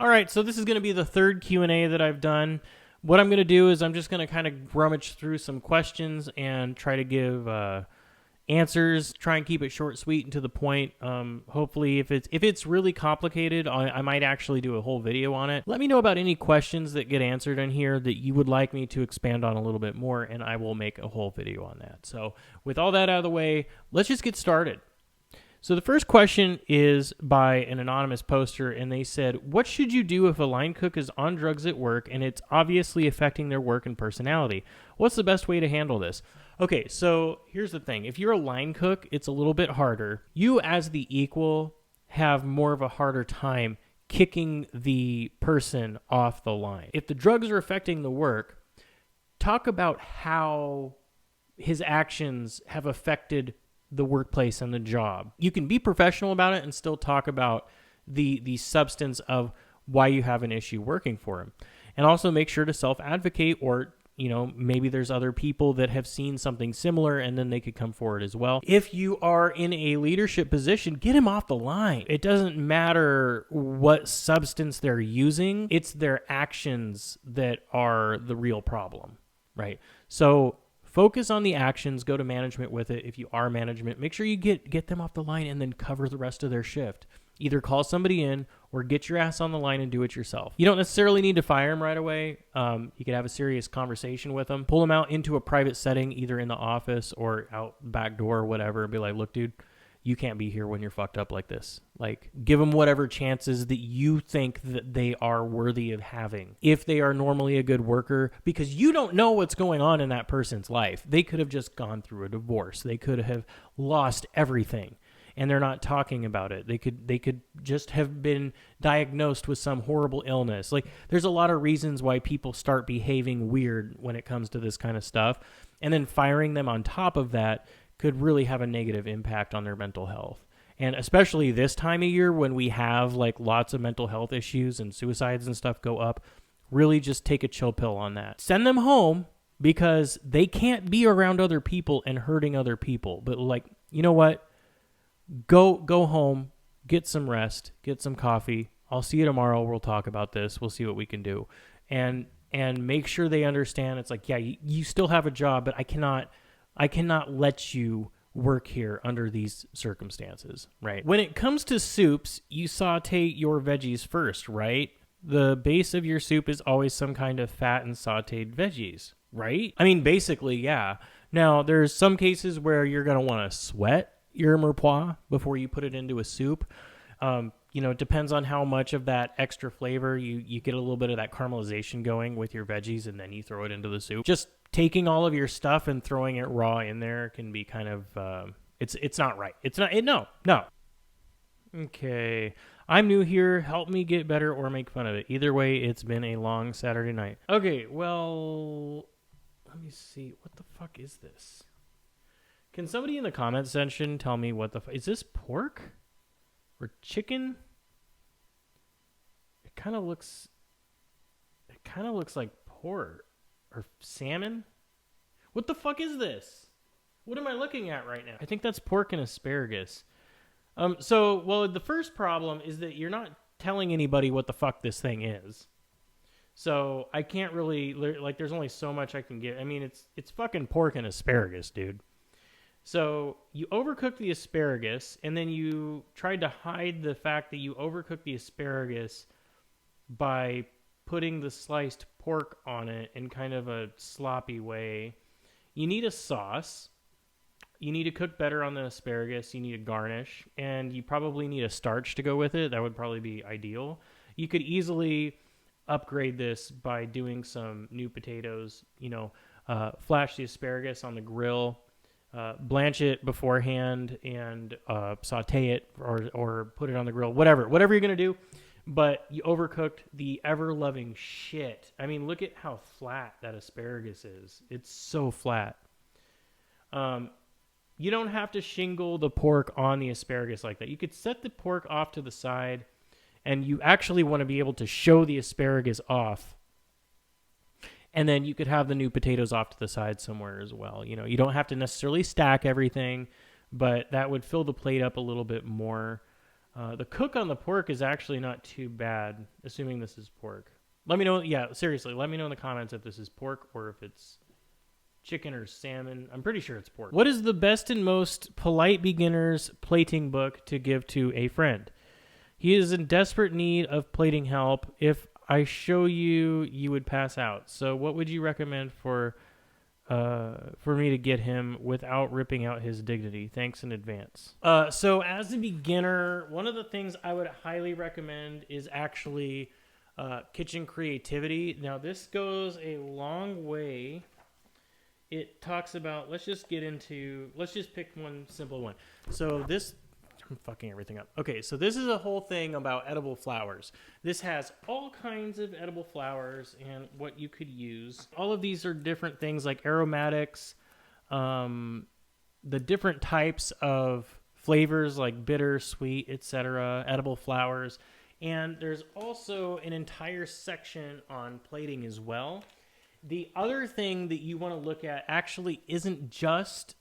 All right, so this is going to be the third Q&A that I've done. What I'm going to do is I'm just going to kind of rummage through some questions and try to give answers, try and keep it short, sweet, and to the point. Hopefully, if it's really complicated, I might actually do a whole video on it. Let me know about any questions that get answered in here that you would like me to expand on a little bit more, and I will make a whole video on that. So with all that out of the way, let's just get started. So the first question is by an anonymous poster, and they said, what should you do if a line cook is on drugs at work and it's obviously affecting their work and personality? What's the best way to handle this? Okay, so here's the thing. If you're a line cook, it's a little bit harder. You as the equal have more of a harder time kicking the person off the line. If the drugs are affecting the work, talk about how his actions have affected the workplace and the job. You can be professional about it and still talk about the substance of why you have an issue working for him. And also make sure to self-advocate, or maybe there's other people that have seen something similar and then they could come forward as well. If you are in a leadership position, get him off the line. It doesn't matter what substance they're using. It's their actions that are the real problem, right? So focus on the actions, go to management with it. If you are management, make sure you get them off the line and then cover the rest of their shift. Either call somebody in or get your ass on the line and do it yourself. You don't necessarily need to fire them right away. You could have a serious conversation with them. Pull them out into a private setting, either in the office or out back door or whatever, and be like, look, dude, you can't be here when you're fucked up like this. Like, give them whatever chances that you think that they are worthy of having. If they are normally a good worker, because you don't know what's going on in that person's life. They could have just gone through a divorce. They could have lost everything, and they're not talking about it. They could just have been diagnosed with some horrible illness. Like, there's a lot of reasons why people start behaving weird when it comes to this kind of stuff. And then firing them on top of that could really have a negative impact on their mental health. And especially this time of year when we have like lots of mental health issues and suicides and stuff go up, really just take a chill pill on that. Send them home, because they can't be around other people and hurting other people. But like, you know what? Go home, get some rest, get some coffee. I'll see you tomorrow. We'll talk about this. We'll see what we can do. And make sure they understand it's like, yeah, you still have a job, but I cannot let you work here under these circumstances, right? When it comes to soups, you saute your veggies first, right? The base of your soup is always some kind of fat and sauteed veggies, right? I mean, basically, yeah. Now, there's some cases where you're going to want to sweat your mirepoix before you put it into a soup. It depends on how much of that extra flavor you get a little bit of that caramelization going with your veggies, and then you throw it into the soup. Just taking all of your stuff and throwing it raw in there can be kind of it's not right. No. Okay. I'm new here. Help me get better or make fun of it. Either way, it's been a long Saturday night. Okay, well, let me see. What the fuck is this? Can somebody in the comment section tell me what the fuck? Is this pork or chicken? It kind of looks like pork or salmon. What the fuck is this? What am I looking at right now? I think that's pork and asparagus. The first problem is that you're not telling anybody what the fuck this thing is. So I can't really, like, there's only so much I can get. I mean, it's fucking pork and asparagus, dude. So you overcook the asparagus, and then you tried to hide the fact that you overcooked the asparagus by putting the sliced pork on it in kind of a sloppy way. You need a sauce. You need to cook better on the asparagus. You need a garnish, and you probably need a starch to go with it. That would probably be ideal. You could easily upgrade this by doing some new potatoes. Flash the asparagus on the grill. Blanch it beforehand and saute it or put it on the grill, whatever you're going to do. But you overcooked the ever-loving shit. I mean, look at how flat that asparagus is. It's so flat. You don't have to shingle the pork on the asparagus like that. You could set the pork off to the side, and you actually want to be able to show the asparagus off. And then you could have the new potatoes off to the side somewhere as well. You don't have to necessarily stack everything, but that would fill the plate up a little bit more. The cook on the pork is actually not too bad, assuming this is pork. Let me know. Yeah, seriously, let me know in the comments if this is pork or if it's chicken or salmon. I'm pretty sure it's pork. What is the best and most polite beginner's plating book to give to a friend? He is in desperate need of plating help. If I show you, you would pass out. So what would you recommend for me to get him without ripping out his dignity? Thanks in advance. So as a beginner, one of the things I would highly recommend is actually kitchen creativity. Now, this goes a long way. It talks about, let's just pick one simple one. So this, I'm fucking everything up. Okay, so this is a whole thing about edible flowers. This has all kinds of edible flowers and what you could use. All of these are different things like aromatics, the different types of flavors like bitter, sweet, etc., edible flowers. And there's also an entire section on plating as well. The other thing that you want to look at actually isn't just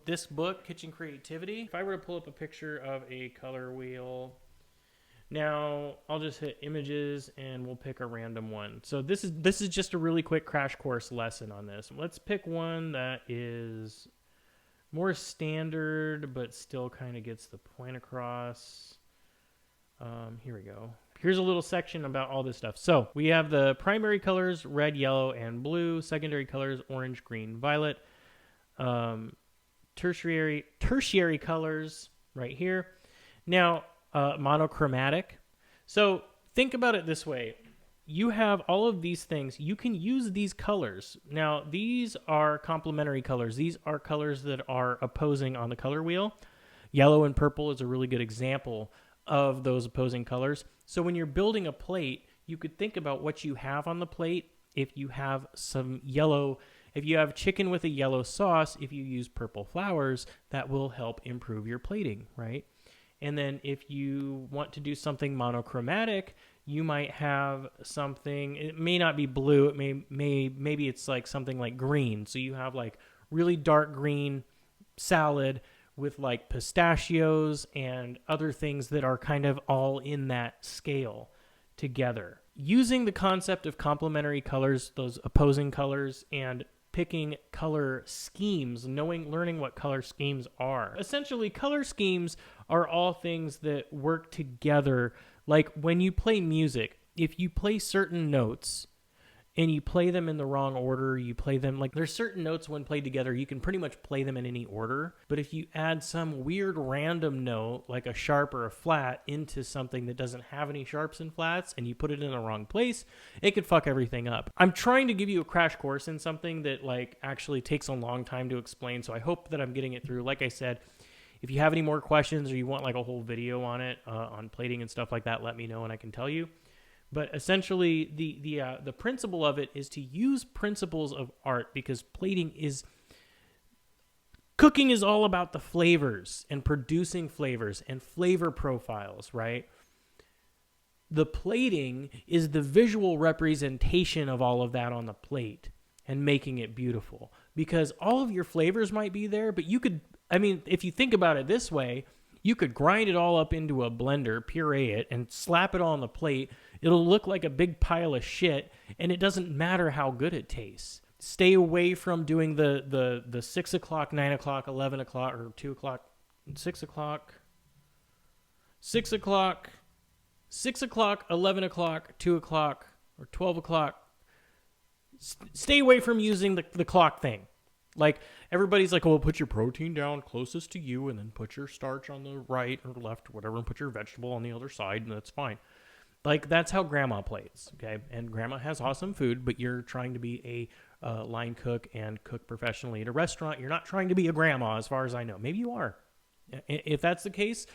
this book, Kitchen Creativity. If I were to pull up a picture of a color wheel, now I'll just hit images and we'll pick a random one. So this is just a really quick crash course lesson on this. Let's pick one that is more standard but still kind of gets the point across. Here we go. Here's a little section about all this stuff. So we have the primary colors, red, yellow, and blue. Secondary colors, orange, green, violet. Tertiary colors right here. Now, monochromatic. So think about it this way. You have all of these things. You can use these colors. Now, these are complementary colors. These are colors that are opposing on the color wheel. Yellow and purple is a really good example of those opposing colors. So when you're building a plate, you could think about what you have on the plate. If you have some yellow, if you have chicken with a yellow sauce, if you use purple flowers, that will help improve your plating, right? And then if you want to do something monochromatic, you might have something, it may not be blue, it maybe it's like something like green. So you have like really dark green salad with like pistachios and other things that are kind of all in that scale together. Using the concept of complementary colors, those opposing colors, and picking color schemes, learning what color schemes are. Essentially, color schemes are all things that work together. Like when you play music, if you play certain notes and you play them in the wrong order, you play them like there's certain notes when played together, you can pretty much play them in any order. But if you add some weird random note, like a sharp or a flat, into something that doesn't have any sharps and flats, and you put it in the wrong place, it could fuck everything up. I'm trying to give you a crash course in something that like actually takes a long time to explain, so I hope that I'm getting it through. Like I said, if you have any more questions or you want like a whole video on it, on plating and stuff like that, let me know and I can tell you. But essentially, the principle of it is to use principles of art, because cooking is all about the flavors and producing flavors and flavor profiles, right? The plating is the visual representation of all of that on the plate and making it beautiful, because all of your flavors might be there, but if you think about it this way, you could grind it all up into a blender, puree it, and slap it all on the plate. It'll look like a big pile of shit, and it doesn't matter how good it tastes. Stay away from doing the 6 o'clock, 9 o'clock, 11 o'clock, or 2 o'clock, 6 o'clock, 11 o'clock, 2 o'clock, or 12 o'clock. Stay away from using the clock thing. Like, everybody's like, oh, put your protein down closest to you, and then put your starch on the right or left or whatever, and put your vegetable on the other side, and that's fine. Like, that's how grandma plates, okay? And grandma has awesome food, but you're trying to be a line cook and cook professionally at a restaurant. You're not trying to be a grandma, as far as I know. Maybe you are. If that's the case,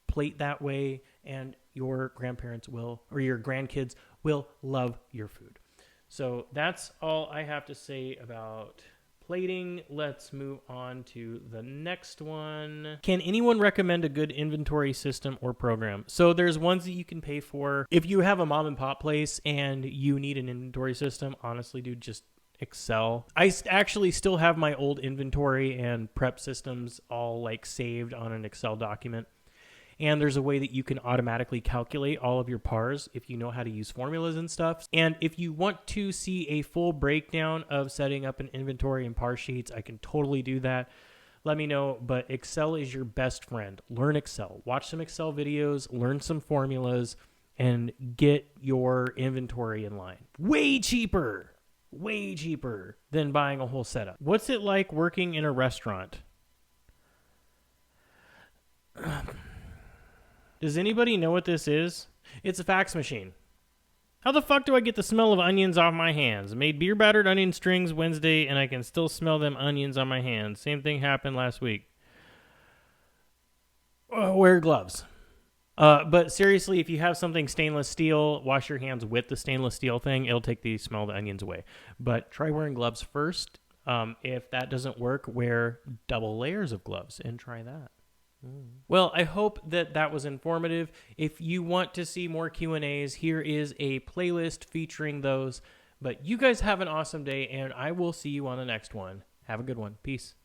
plate that way, and your grandparents will, or your grandkids will love your food. So that's all I have to say about plating. Let's move on to the next one. Can anyone recommend a good inventory system or program? So there's ones that you can pay for. If you have a mom and pop place and you need an inventory system, honestly, dude, just Excel. I actually still have my old inventory and prep systems all like saved on an Excel document. And there's a way that you can automatically calculate all of your pars if you know how to use formulas and stuff. And if you want to see a full breakdown of setting up an inventory and par sheets, I can totally do that. Let me know, but Excel is your best friend. Learn Excel. Watch some Excel videos, learn some formulas, and get your inventory in line. Way cheaper than buying a whole setup. What's it like working in a restaurant? Does anybody know what this is? It's a fax machine. How the fuck do I get the smell of onions off my hands? Made beer battered onion strings Wednesday, and I can still smell them onions on my hands. Same thing happened last week. Wear gloves. But seriously, if you have something stainless steel, wash your hands with the stainless steel thing. It'll take the smell of the onions away. But try wearing gloves first. If that doesn't work, wear double layers of gloves and try that. Well, I hope that was informative. If you want to see more Q&As, here is a playlist featuring those. But you guys have an awesome day, and I will see you on the next one. Have a good one. Peace.